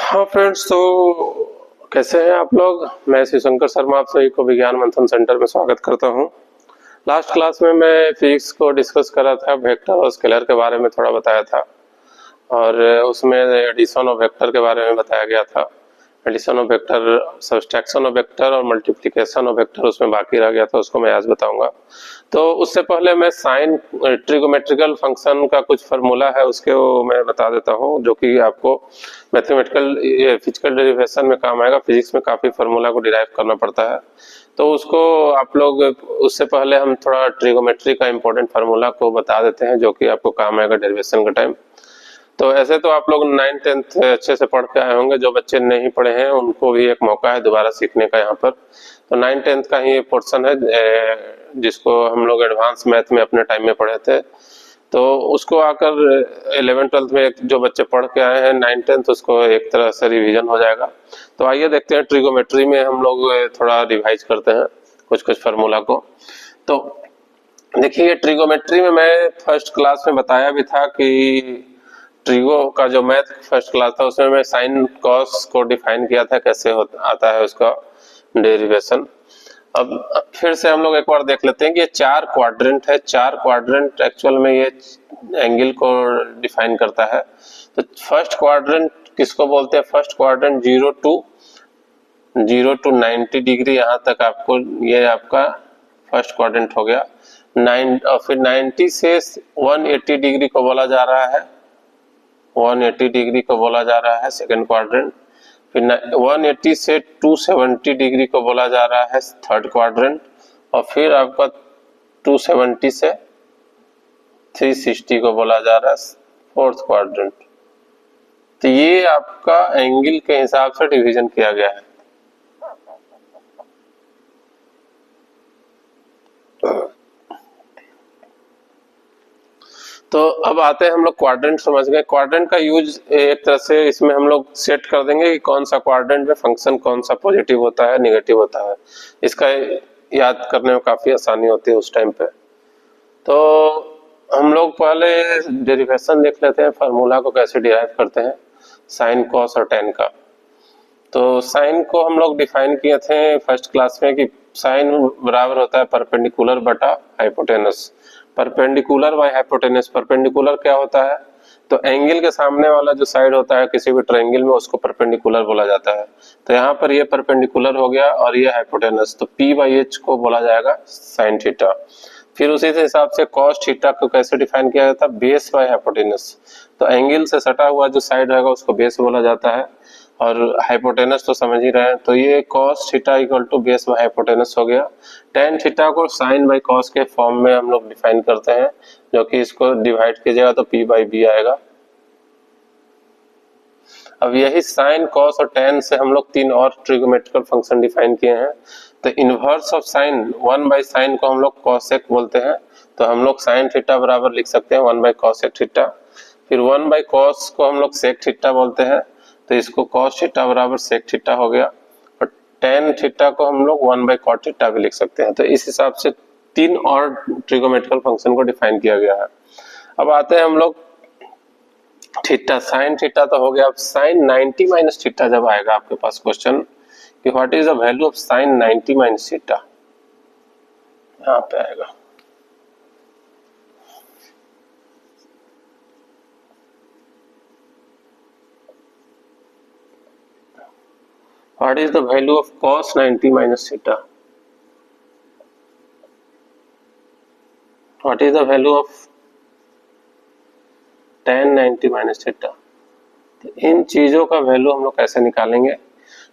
हाँ फ्रेंड्स, तो कैसे हैं आप लोग। मैं श्री शंकर शर्मा आप सभी को विज्ञान मंथन सेंटर में स्वागत करता हूं। लास्ट क्लास में मैं फिजिक्स को डिस्कस कर रहा था, वेक्टर और स्केलर के बारे में थोड़ा बताया था और उसमें एडिशन ऑफ वेक्टर के बारे में बताया गया था। Addition of vector, subtraction of vector और मल्टीप्लिकेशन ऑफ वेक्टर उसमें बाकी रह गया था, उसको मैं आज बताऊंगा। तो उससे पहले मैं साइन ट्रिगोमेट्रिकल फंक्शन का कुछ फार्मूला है उसके वो मैं बता देता हूँ, जो कि आपको मैथमेटिकल फिजिकल डेरिवेशन में काम आएगा। फिजिक्स में काफ़ी फार्मूला को डिराइव करना पड़ता है, तो उसको आप लोग, उससे पहले हम थोड़ा ट्रिगोमेट्री का इंपॉर्टेंट फार्मूला को बता देते हैं जो कि आपको काम आएगा डेरिवेशन का टाइम। तो ऐसे तो आप लोग 9th-10th अच्छे से पढ़ के आए होंगे, जो बच्चे नहीं पढ़े हैं उनको भी एक मौका है दोबारा सीखने का यहाँ पर। तो 9th-10th का ही पोर्शन है जिसको हम लोग एडवांस मैथ में अपने टाइम में पढ़े थे। तो उसको आकर 11th-12th में जो बच्चे पढ़ के आए हैं 9th-10th, उसको एक तरह से रिवीजन हो जाएगा। तो आइए देखते हैं ट्रिगोमेट्री में हम लोग थोड़ा रिवाइज करते हैं कुछ कुछ फार्मूला को। तो देखिए, ट्रिगोमेट्री में मैं फर्स्ट क्लास में बताया भी था कि ट्रिगो का जो मैथ फर्स्ट क्लास था उसमें मैं साइन कॉस को डिफाइन किया था, कैसे आता है उसका डेरिवेशन। अब फिर से हम लोग एक बार देख लेते हैं कि ये 4 क्वाड्रेंट है। 4 क्वाड्रेंट एक्चुअल में ये एंगल को डिफाइन करता है। तो फर्स्ट क्वाड्रेंट किसको बोलते हैं? फर्स्ट क्वाड्रेंट 0 to 90 डिग्री, यहाँ तक आपको ये आपका फर्स्ट क्वाड्रेंट हो गया। 9 और फिर 90 से 180 डिग्री को बोला जा रहा है, 180 डिग्री को बोला जा रहा है सेकंड क्वाड्रेंट। फिर 180 से 270 डिग्री को बोला जा रहा है थर्ड क्वाड्रेंट। और फिर आपका 270 से 360 को बोला जा रहा है फोर्थ क्वाड्रेंट। तो ये आपका एंगल के हिसाब से डिवीजन किया गया है। तो अब आते हैं हम लोग क्वाड्रेंट, समझ गए। क्वाड्रेंट का यूज एक तरह से इसमें हम लोग सेट कर देंगे कि कौन सा क्वाड्रेंट में फंक्शन कौन सा पॉजिटिव होता है, निगेटिव होता है। इसका याद करने में काफी आसानी होती है उस टाइम पे। तो हम लोग पहले डेरिवेशन देख लेते हैं, फार्मूला को कैसे डिराइव करते हैं साइन कॉस और टेन का। तो साइन को हम लोग डिफाइन किए थे फर्स्ट क्लास में कि साइन बराबर होता है परपेंडिकुलर बटा hypotenuse. Perpendicular by hypotenuse. Perpendicular क्या होता है? तो एंगल के सामने वाला जो साइड होता है किसी भी ट्रायंगल में, उसको परपेंडिकुलर बोला जाता है। तो यहाँ पर ये परपेंडिकुलर हो गया और ये हाइपोटेनस, तो P/H को बोला जाएगा साइन थीटा। फिर उसी से हिसाब से कॉस थीटा को कैसे डिफाइन किया जाता है? Base by hypotenuse. तो एंगल से सटा हुआ जो साइड रहेगा उसको बेस बोला जाता है, और हाइपोटेनस तो समझ ही रहे हैं। तो ये cos theta equal to base by hypotenuse हो गया। tan थीटा को sin बाय cos के फॉर्म में हम लोग डिफाइन करते हैं, जो कि इसको डिवाइड कीजिएगा तो P/B आएगा। अब यही sin, cos और tan से हम लोग 3 और ट्रिगोमेट्रिकल फंक्शन डिफाइन किए हैं। तो इनवर्स ऑफ साइन, 1/sin को हम लोग cosec बोलते हैं। तो हम लोग sin थीटा बराबर लिख सकते हैं 1/cosec थीटा। फिर 1/cos को हम लोग sec थीटा बोलते हैं, तो इसको cos थीटा बराबर sec थीटा हो गया। और tan थीटा को हम लोग 1/cot थीटा भी लिख सकते हैं। तो इस हिसाब से 3 और ट्रिगोमेट्रिकल फंक्शन को डिफाइन किया गया है। अब आते हैं हम लोग थीटा, साइन थीटा तो हो गया। अब साइन 90 माइनस थीटा जब आएगा आपके पास क्वेश्चन कि what is the value of sine 90 minus theta, यहाँ पे आएगा। What is the value of cos 90 minus theta? What is the value of tan 90 minus theta? तो इन चीजों का वैल्यू हम लोग कैसे निकालेंगे?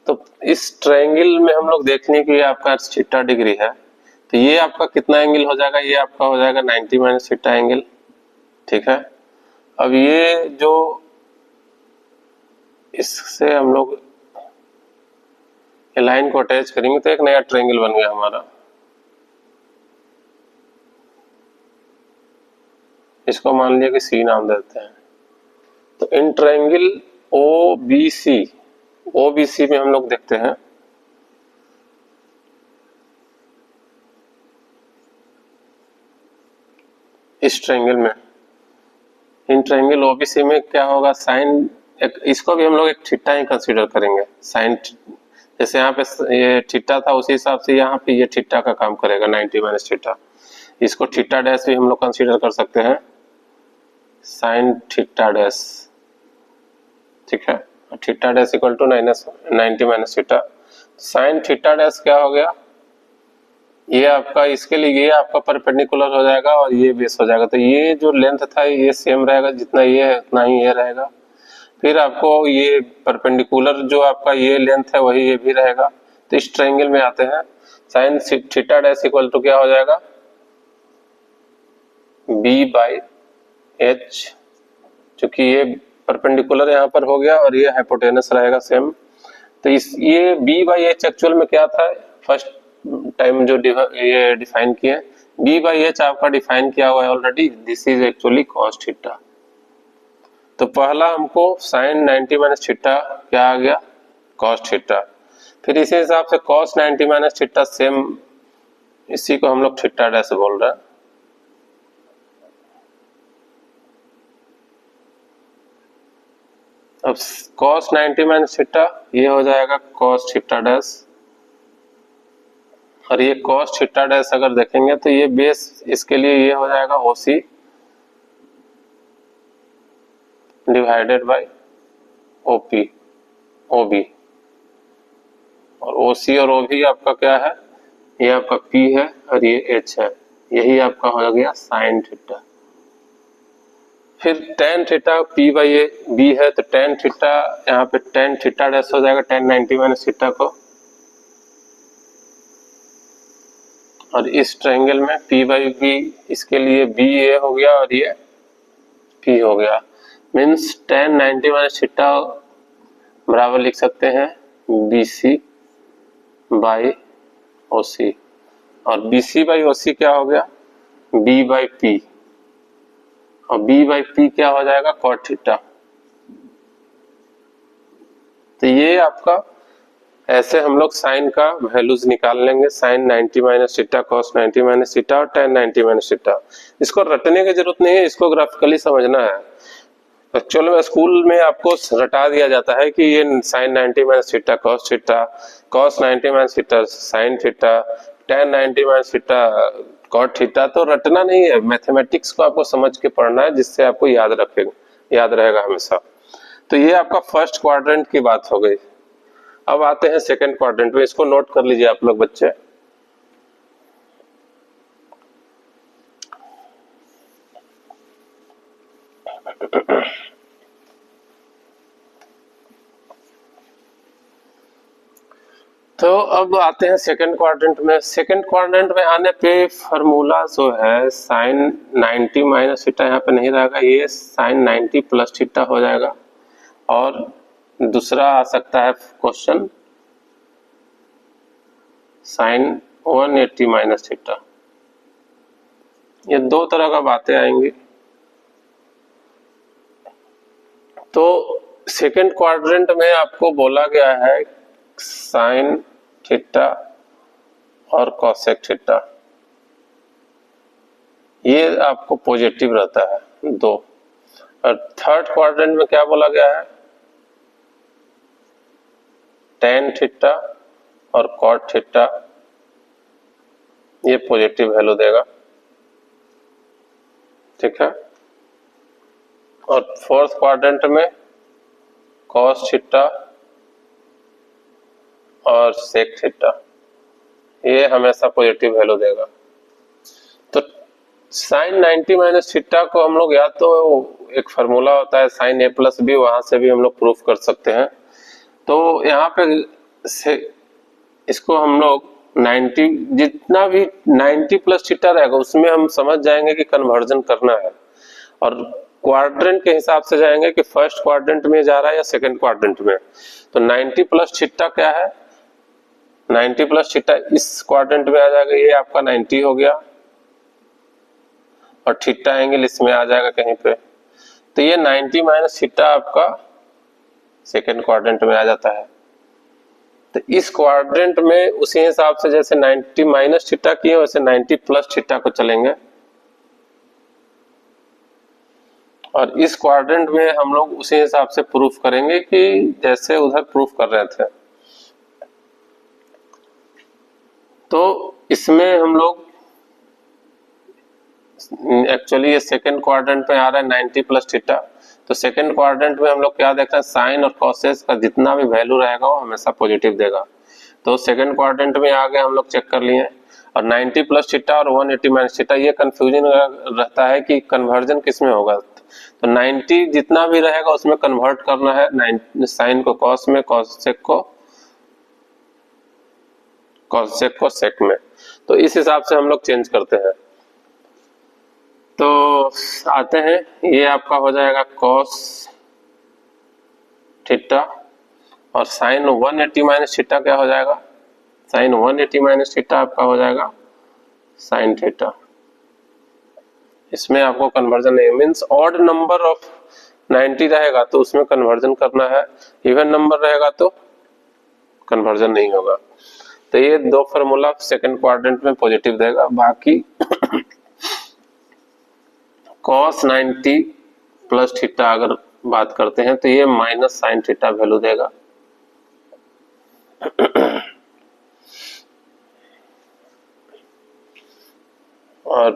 तो इस ट्रायंगल में हम लोग देखेंगे कि आपका थीटा डिग्री है, तो ये आपका कितना एंगल हो जाएगा? ये आपका हो जाएगा 90 माइनस थीटा एंगल, ठीक है। अब ये जो इससे हम लोग लाइन को अटैच करेंगे तो एक नया ट्रायंगल बन गया हमारा। इसको मान लिया कि सी नाम देते हैं। तो इन ट्रायंगल ओबीसी में हम लोग देखते हैं इस ट्रायंगल में, इन ट्रायंगल ओबीसी में क्या होगा? साइन एक इसको भी हम लोग एक थीटा ही कंसीडर करेंगे। साइन जैसे यहाँ पे ये थीटा था उसी हिसाब से यहाँ पे ये थीटा का काम करेगा 90 माइनस थीटा। इसको थीटा डैश भी हम लोग कंसीडर कर सकते हैं, साइन थीटा डैश, ठीक है। Theta dash equal to 90 minus theta. Sine theta dash क्या हो गया, ये आपका इसके लिए ये आपका परपेंडिकुलर हो जाएगा और ये बेस हो जाएगा। तो ये जो लेंथ था ये सेम रहेगा, जितना ये है उतना ही ये रहेगा। फिर आपको ये परपेंडिकुलर जो आपका ये लेंथ है वही ये भी रहेगा। तो इस ट्रायंगल में आते हैं, sine theta dash equal to क्या हो जाएगा, बी बाई एच, क्योंकि ये परपेंडिकुलर यहाँ पर हो गया और ये हाइपोटेनस रहेगा सेम। तो इस ये बी बाई एच एक्चुअल में क्या था, फर्स्ट टाइम जो ये डिफाइन किए, बी बाई एच आपका डिफाइन किया हुआ है already, this is actually cos theta. तो पहला हमको साइन 90 माइनस थीटा क्या आ गया, कॉस थीटा। फिर इसी हिसाब से कॉस 90 माइनस थीटा सेम, इसी को हम लोग थीटा डैश बोल रहे हैं। अब cos 90 माइनस थीटा ये हो जाएगा cos थीटा डैश, और ये cos थीटा डैश अगर देखेंगे तो ये बेस इसके लिए ये हो जाएगा OC divided by OP OB, और OC और OB आपका क्या है, ये आपका P है और ये H है, यही आपका हो गया साइन थीटा। फिर tan theta P by B है, तो tan थीटा यहाँ पे tan थीटा डैश हो जाएगा tan 90 माइनस थीटा को, और इस ट्रायंगल में P बाई B इसके लिए B ये हो गया और ये P हो गया। मीन्स tan 90 माइनस थीटा बराबर लिख सकते हैं BC बाई OC, और BC बाई OC क्या हो गया, B बाई P, और B बाई P क्या हो जाएगा कॉट थीटा। तो ये आपका ऐसे हम लोग साइन का वैल्यूज निकाल लेंगे, sine 90 minus theta, cos 90 minus theta और tan 90 माइनस थीटा। इसको रटने की जरूरत नहीं है, इसको ग्राफिकली समझना है। एक्चुअल में स्कूल में आपको रटा दिया जाता है कि ये sine 90 minus theta cos theta, cos 90 minus theta sine theta, tan 90 minus theta cot theta. तो रटना नहीं है, मैथमेटिक्स को आपको समझ के पढ़ना है, जिससे आपको याद रहेगा हमेशा। तो ये आपका फर्स्ट क्वाड्रेंट की बात हो गई। अब आते हैं सेकंड क्वाड्रेंट में, इसको नोट कर लीजिए आप लोग बच्चे। तो अब आते हैं सेकंड क्वाड्रेंट में। सेकंड क्वाड्रेंट में आने पे फॉर्मूला जो है साइन 90 माइनस थीटा यहाँ पे नहीं रहेगा, ये साइन 90 प्लस थीटा हो जाएगा। और दूसरा आ सकता है क्वेश्चन साइन 180 माइनस थीटा। ये दो तरह का बातें आएंगी। तो सेकंड क्वाड्रेंट में आपको बोला गया है साइन थीटा और कोसेक थीटा, ये आपको पॉजिटिव रहता है दो। और थर्ड क्वाड्रेंट में क्या बोला गया है, टेन थीटा और कॉट थीटा, ये पॉजिटिव वैल्यू देगा, ठीक है। और फोर्थ क्वाड्रेंट में कॉस थीटा और सेक थीटा, ये हमेशा पॉजिटिव वैल्यू देगा। तो साइन 90 माइनस थीटा को हम लोग या तो एक फार्मूला होता है साइन ए प्लस बी, वहां से भी हम लोग प्रूफ कर सकते हैं। तो यहाँ पे से इसको हम लोग 90 जितना भी 90 प्लस थीटा रहेगा उसमें हम समझ जाएंगे कि कन्वर्जन करना है, और क्वाड्रेंट के हिसाब से जाएंगे कि फर्स्ट क्वाड्रेंट में जा रहा है या सेकंड क्वाड्रेंट में। तो 90 प्लस थीटा क्या है, 90 प्लस थीटा इस क्वाड्रेंट में आ जाएगा, ये आपका 90 हो गया, और थीटा एंगल इसमें आ जाएगा कहीं पे। तो ये 90 माइनस थीटा आपका सेकंड क्वाड्रेंट में आ जाता है। तो इस क्वाड्रेंट में उसी हिसाब से जैसे 90 माइनस थीटा किए वैसे 90 प्लस थीटा को चलेंगे। और इस क्वाड्रेंट में हम लोग उसी हिसाब से प्रूफ करेंगे कि जैसे उधर प्रूफ कर रहे थे। तो इसमें हम लोग एक्चुअली ये सेकंड क्वाड्रेंट में आ रहा है 90 प्लस थीटा। तो सेकंड क्वाड्रेंट में हम लोग क्या देख रहे हैं, साइन और कॉसेस का जितना भी वैल्यू रहेगा वो हमेशा पॉजिटिव देगा। तो सेकंड क्वाड्रेंट में आगे हम लोग चेक कर लिए। और 90 प्लस थीटा और 180 माइनस थीटा, ये कंफ्यूजन रहता है कि कन्वर्जन किस में होगा। तो 90 जितना भी रहेगा उसमें कन्वर्ट करना है, साइन को कॉस में, कॉसेक को सेक में। तो इस हिसाब से हम लोग चेंज करते हैं। तो आते हैं, ये आपका हो जाएगा कॉस थीटा और साइन 180 माइनस थीटा क्या हो जाएगा, साइन 180 माइनस थीटा आपका हो जाएगा साइन थीटा। इसमें आपको कन्वर्जन नहीं, मीन्स ऑड नंबर ऑफ 90 रहेगा तो उसमें कन्वर्जन करना है, इवन नंबर रहेगा तो कन्वर्जन नहीं होगा। तो ये दो फॉर्मूला सेकंड क्वाड्रेंट में पॉजिटिव देगा। बाकी कॉस 90 प्लस थीटा अगर बात करते हैं तो ये माइनस साइन थीटा वैल्यू देगा। और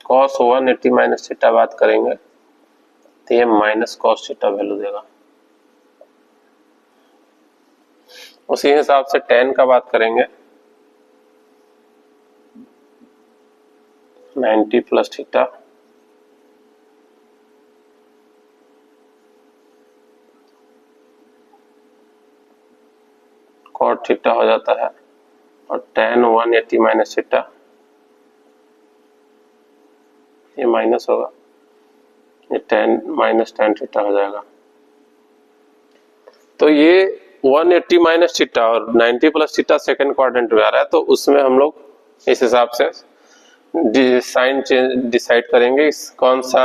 कॉस 180 माइनस थीटा बात करेंगे तो ये माइनस कॉस थीटा वैल्यू देगा। उसी हिसाब से tan का बात करेंगे, 90 प्लस थीटा कॉट थीटा हो जाता है और tan 180 माइनस थीटा ये माइनस होगा, ये tan माइनस tan थीटा हो जाएगा। तो ये 180 माइनस थीटा और 90 प्लस थीटा सेकंड क्वाड्रेंट में आ रहा है, तो उसमें हम लोग इस हिसाब से साइन डिसाइड करेंगे कौन सा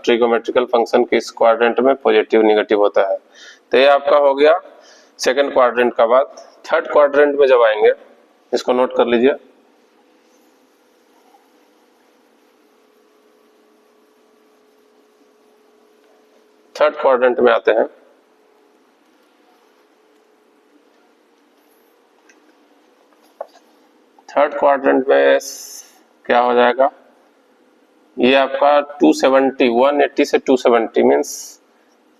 ट्रिगोमेट्रिकल फंक्शन किस क्वाड्रेंट में पॉजिटिव नेगेटिव होता है। तो ये आपका हो गया सेकंड क्वाड्रेंट का बात। थर्ड क्वाड्रेंट में जब आएंगे, इसको नोट कर लीजिए। थर्ड क्वाड्रेंट में आते हैं। थर्ड क्वाड्रेंट में क्या हो जाएगा, ये आपका 270, 180 से 270 means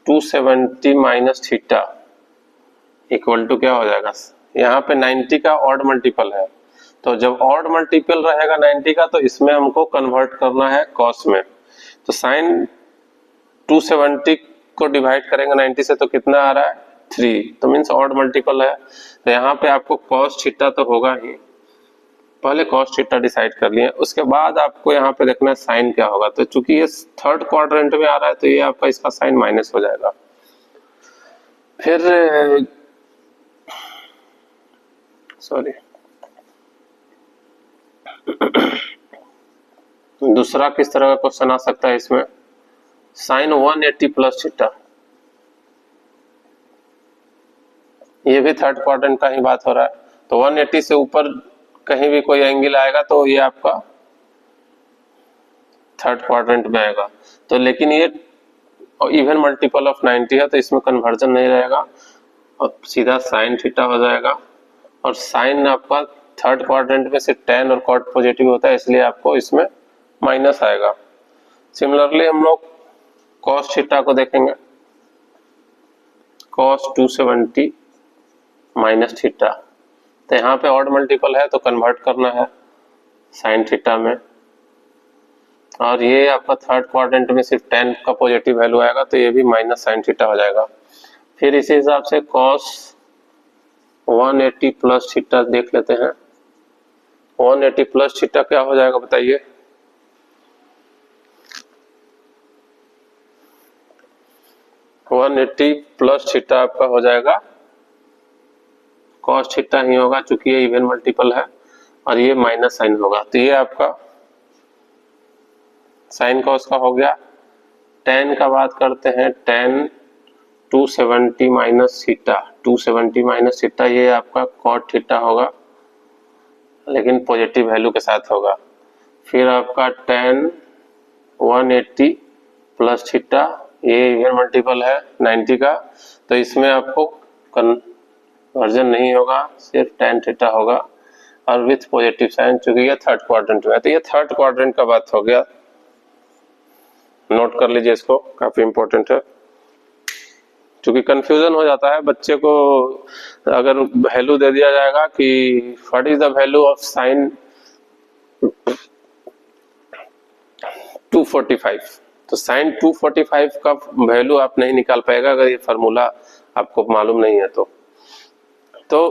270 minus theta equal to क्या हो जाएगा, यहाँ पे 90 का ऑड मल्टीपल है। तो जब ऑड मल्टीपल रहेगा 90 का तो इसमें हमको कन्वर्ट करना है कॉस में। तो साइन 270 को डिवाइड करेंगे 90 से तो कितना आ रहा है 3, तो मीन्स ऑड मल्टीपल है। तो यहाँ पे आपको कॉस थीटा तो होगा ही, पहले कॉस थीटा डिसाइड कर लिए, उसके बाद आपको यहाँ पे देखना है साइन क्या होगा। तो चूंकि ये थर्ड क्वाड्रेंट में आ रहा है तो ये आपका इसका साइन माइनस हो जाएगा। फिर सॉरी दूसरा किस तरह का क्वेश्चन आ सकता है इसमें, साइन 180 प्लस थीटा, ये भी थर्ड क्वाड्रेंट का ही बात हो रहा है। तो 180 से ऊपर कहीं भी कोई एंगल आएगा तो ये आपका थर्ड क्वाड्रेंट में आएगा। तो लेकिन ये इवन मल्टीपल ऑफ 90 है तो इसमें कन्वर्जन नहीं रहेगा और सीधा साइन थीटा हो जाएगा। और साइन आपका थर्ड क्वाड्रेंट में सिर्फ tan और cot पॉजिटिव होता है, इसलिए आपको इसमें माइनस आएगा। सिमिलरली हम लोग cos थीटा को देखेंगे, cos 270 माइनस थीटा, तो यहाँ पे ऑड मल्टीपल है तो कन्वर्ट करना है साइन थीटा में। और ये आपका थर्ड क्वाड्रेंट में सिर्फ tan का पॉजिटिव वैल्यू आएगा तो ये भी माइनस साइन थीटा हो जाएगा। फिर इसी हिसाब से cos 180 प्लस थीटा देख लेते हैं। 180 प्लस थीटा क्या हो जाएगा बताइए, वन 180 प्लस थीटा आपका हो जाएगा cos थीटा ही होगा चूंकि ये इवन मल्टीपल है और ये माइनस साइन होगा। तो ये आपका साइन cos का हो गया। tan का बात करते हैं, tan 270 minus theta, 270 minus theta ये आपका cot थीटा होगा लेकिन पॉजिटिव वैल्यू के साथ होगा। फिर आपका tan 180 प्लस थीटा, ये इवन मल्टीपल है 90 का, तो इसमें आपको कन्वर्जन नहीं होगा, सिर्फ tan थीटा होगा और विथ पॉजिटिव साइन, चूंकि ये थर्ड क्वाड्रेंट में है। तो ये थर्ड क्वाड्रेंट का बात हो गया, नोट कर लीजिए इसको, काफी इंपॉर्टेंट है, क्योंकि कंफ्यूजन हो जाता है बच्चे को। अगर वैल्यू दे दिया जाएगा कि what is the value of sine 245, तो साइन 245 का वैल्यू आप नहीं निकाल पाएगा अगर ये फार्मूला आपको मालूम नहीं है तो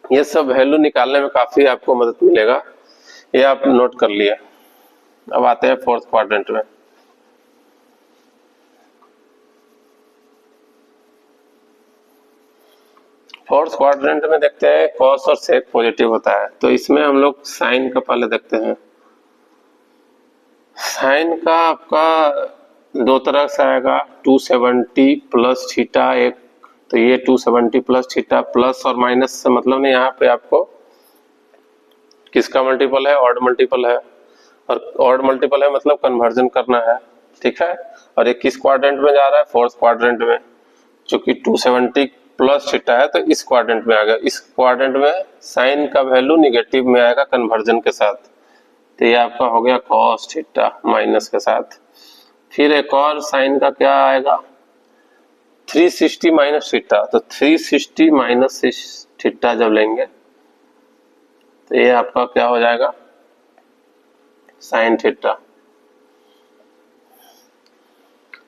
ये सब वैल्यू निकालने में काफी आपको मदद मिलेगा, ये आप नोट कर लिए। अब आते हैं फोर्थ क्वाड्रेंट में। फोर्थ क्वाड्रेंट में देखते हैं कॉस और सेक पॉजिटिव होता है, तो इसमें हम लोग साइन का पहले देखते हैं। साइन का आपका दो तरह से आएगा, 270 प्लस थीटा एक, तो ये 270 प्लस थीटा, प्लस और माइनस से मतलब नहीं, यहाँ पे आपको किसका मल्टीपल है, ऑड मल्टीपल है, और ऑड मल्टीपल है मतलब कन्वर्जन करना है, ठीक है। और ये किस क्वाड्रेंट में जा रहा है, फोर्थ क्वाड्रेंट में, चूंकि 270 प्लस थीटा है तो इस क्वाड्रेंट में आ गया। इस क्वाड्रेंट में साइन का वैल्यू निगेटिव में आएगा कन्वर्जन के साथ, तो ये आपका हो गया कॉस थीटा माइनस के साथ। फिर एक और साइन का क्या आएगा, 360 माइनस थीटा, तो 360 माइनस थीटा जब लेंगे तो ये आपका क्या हो जाएगा, साइन थीटा।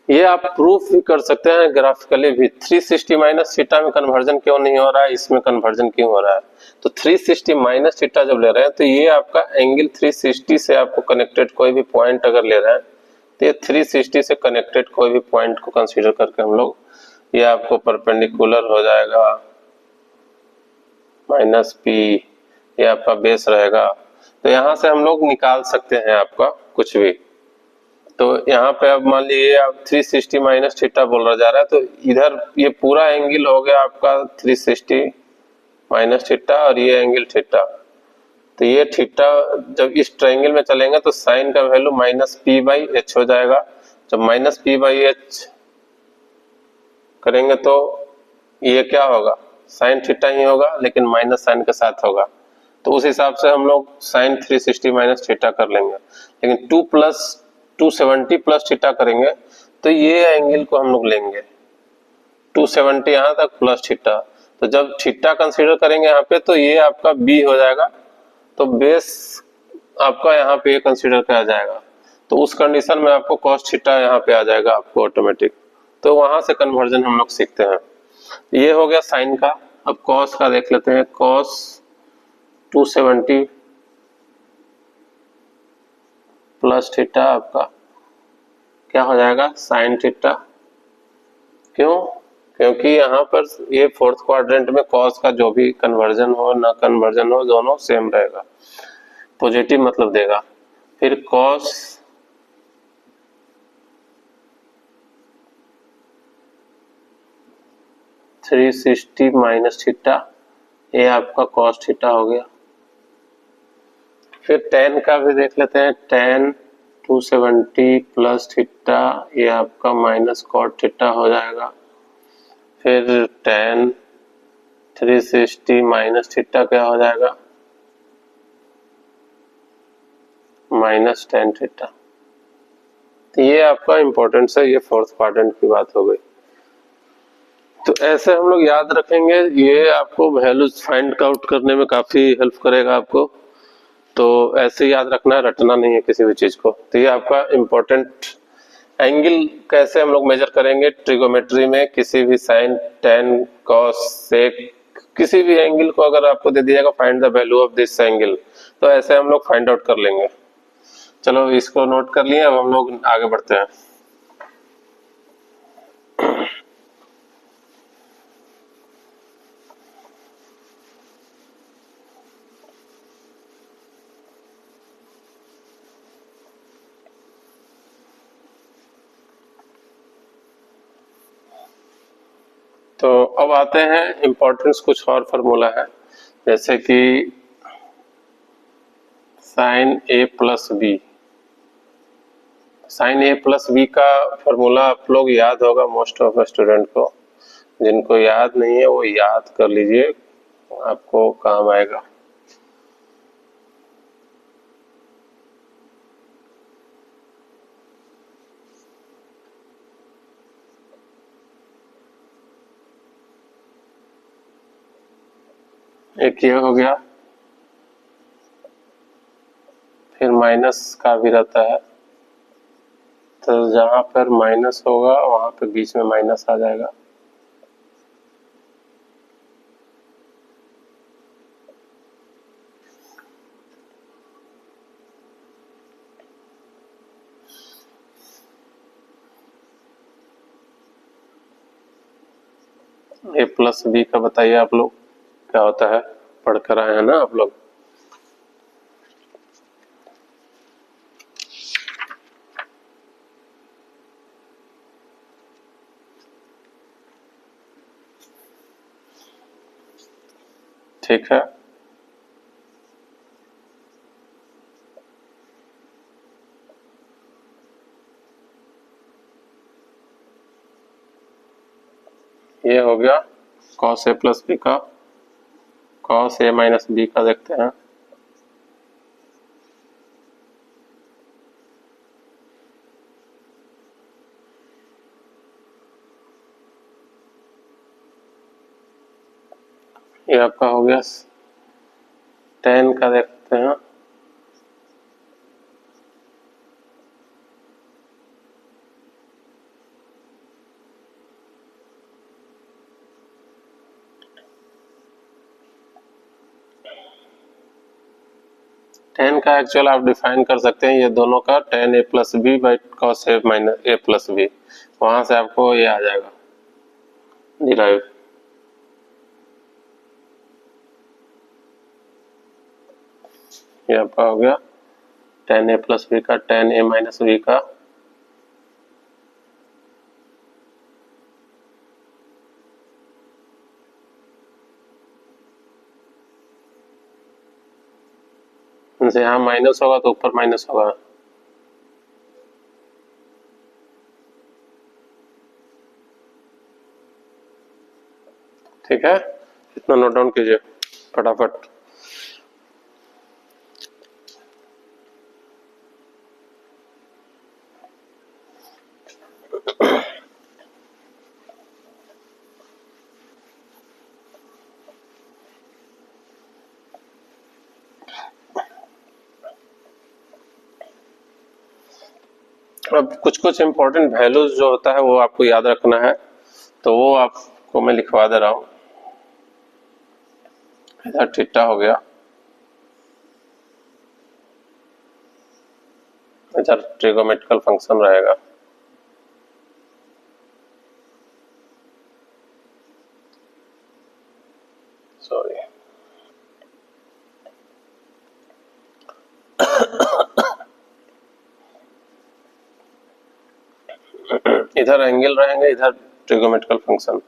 ये आप प्रूफ भी कर सकते हैं ग्राफिकली भी, 360 माइनस थीटा में कन्वर्जन क्यों नहीं हो रहा है, इसमें कन्वर्जन क्यों हो रहा है। तो 360 माइनस थीटा जब ले रहे हैं तो ये आपका एंगल 360 से आपको कनेक्टेड कोई भी पॉइंट अगर ले रहे हैं तो ये 360 से कनेक्टेड कोई भी पॉइंट को कंसीडर करके हम लोग, ये आपको परपेंडिकुलर हो जाएगा माइनस पी, ये आपका बेस रहेगा। तो यहाँ से हम लोग निकाल सकते हैं आपका कुछ भी। तो यहाँ पे अब मान लीजिए आप 360 माइनस थीटा बोला जा रहा है, तो इधर ये पूरा एंगल हो गया आपका 360 माइनस थीटा और ये एंगल थीटा। तो ये थीटा जब इस ट्रायंगल में चलेंगे तो साइन का value minus P by H हो जाएगा। जब माइनस पी बाई एच करेंगे तो ये क्या होगा, साइन थीटा ही होगा लेकिन माइनस साइन के साथ होगा। तो उस हिसाब से हम लोग साइन 360 माइनस थीटा कर लेंगे। लेकिन 270 प्लस थीटा करेंगे तो ये एंगल को हम लोग लेंगे 270 यहाँ तक प्लस थीटा। तो जब थीटा कंसीडर करेंगे यहाँ पे तो ये आपका बी हो जाएगा, तो बेस आपका यहाँ पे कंसीडर किया जाएगा। तो उस कंडीशन में आपको cos थीटा यहाँ पे आ जाएगा आपको ऑटोमेटिक। तो वहां से कन्वर्जन हम लोग सीखते हैं। ये हो गया साइन का। अब cos का देख लेते हैं। cos 270 प्लस थीटा आपका क्या हो जाएगा, साइन थीटा। क्यों, क्योंकि यहाँ पर ये फोर्थ क्वाड्रेंट में cos का जो भी कन्वर्जन हो ना कन्वर्जन हो दोनों सेम रहेगा, पॉजिटिव मतलब देगा। फिर cos 360 माइनस थीटा, ये आपका cos थीटा हो गया। फिर tan का भी देख लेते हैं। tan 270 प्लस थीटा, ये आपका माइनस cot थीटा हो जाएगा। फिर tan 360 माइनस थीटा क्या हो जाएगा, माइनस tan थीटा। तो ये आपका इंपॉर्टेंस है, ये फोर्थ क्वाड्रेंट की बात हो गई। तो ऐसे हम लोग याद रखेंगे, ये आपको वैल्यूज फाइंड आउट करने में काफी हेल्प करेगा आपको। तो ऐसे याद रखना है, रटना नहीं है किसी भी चीज को। तो ये आपका इम्पोर्टेंट एंगल कैसे हम लोग मेजर करेंगे ट्रिगोमेट्री में, किसी भी साइन tan cos sec किसी भी एंगल को अगर आपको दे दिया जाएगा find the value of this angle, तो ऐसे हम लोग फाइंड आउट कर लेंगे। चलो इसको नोट कर लिए, अब हम लोग आगे बढ़ते हैं। तो अब आते हैं इम्पोर्टेंस, कुछ और फार्मूला है, जैसे कि sine a plus B. Sine A plus B का फॉर्मूला आप लोग याद होगा मोस्ट ऑफ स्टूडेंट को, जिनको याद नहीं है वो याद कर लीजिए, आपको काम आएगा। एक ये हो गया, फिर माइनस का भी रहता है, तो जहां पर माइनस होगा वहां पे बीच में माइनस आ जाएगा। ए प्लस बी का बताइए आप लोग क्या होता है, पढ़ कर आए हैं ना आप लोग। ठीक है, ये हो गया cos a प्लस बी का, cos a माइनस बी का देखते हैं। ये आपका हो गया tan का देखते हैं। tan का एक्चुअल आप डिफाइन कर सकते हैं, ये दोनों का tan a plus B by cos a minus a plus B, वहां से आपको ये आ जाएगा डिराइव। ये आपका हो गया tan a प्लस बी का tan a माइनस बी का, इनसे यहाँ माइनस होगा तो ऊपर माइनस होगा। ठीक है, इतना नोट डाउन कीजिए फटाफट। अब कुछ कुछ इम्पोर्टेंट वैल्यूज जो होता है वो आपको याद रखना है, तो वो आपको मैं लिखवा दे रहा हूं। इधर थीटा हो गया, इधर ट्रिगोमेट्रिकल फंक्शन रहेगा। सॉरी, इधर एंगल रहेंगे, इधर ट्रिगोमेट्रिकल फंक्शन।